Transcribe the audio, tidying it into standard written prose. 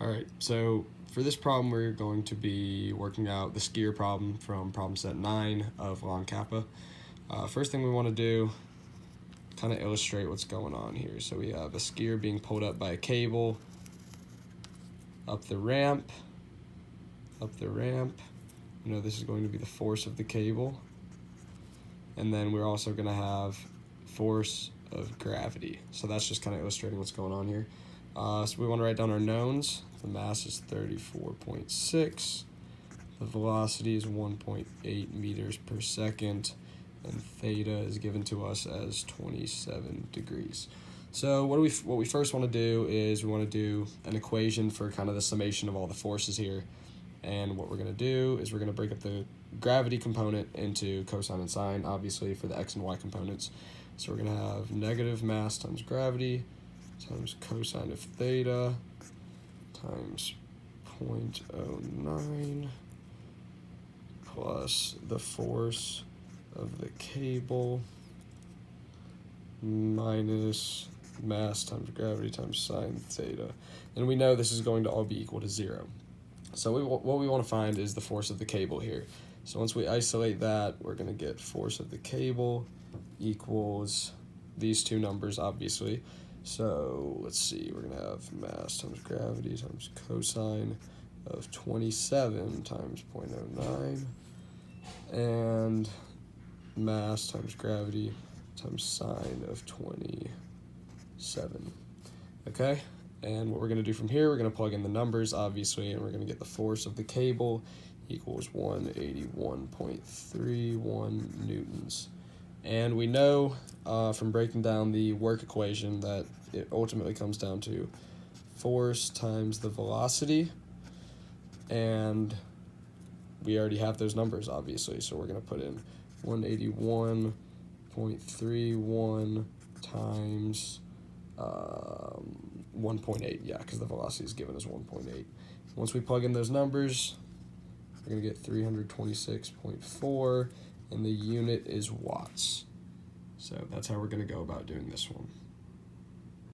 Alright, so for this problem we're going to be working out the skier problem from problem set 9 of Lon Kappa. First thing we want to do, kind of illustrate what's going on here. So we have a skier being pulled up by a cable up the ramp. You know, this is going to be the force of the cable. And then we're also going to have force of gravity. So that's just kind of illustrating what's going on here. So we want to write down our knowns. The mass is 34.6. The velocity is 1.8 meters per second. And theta is given to us as 27 degrees. So what we first want to do is we want to do an equation for kind of the summation of all the forces here. And what we're going to do is we're going to break up the gravity component into cosine and sine, obviously, for the x and y components. So we're going to have negative mass times gravity times cosine of theta times 0.09 plus the force of the cable minus mass times gravity times sine theta. And we know this is going to all be equal to 0. So what we want to find is the force of the cable here. So once we isolate that, we're going to get force of the cable equals these two numbers, obviously. So let's see, we're going to have mass times gravity times cosine of 27 times 0.09 and mass times gravity times sine of 27. Okay? And what we're going to do from here, we're going to plug in the numbers, obviously, and we're going to get the force of the cable equals 181.31 newtons. And we know from breaking down the work equation that it ultimately comes down to force times the velocity, and we already have those numbers, obviously, so we're going to put in 181.31 times 1.8, yeah, because the velocity is given as 1.8. Once we plug in those numbers, we're going to get 326.4, and the unit is watts. So that's how we're going to go about doing this one.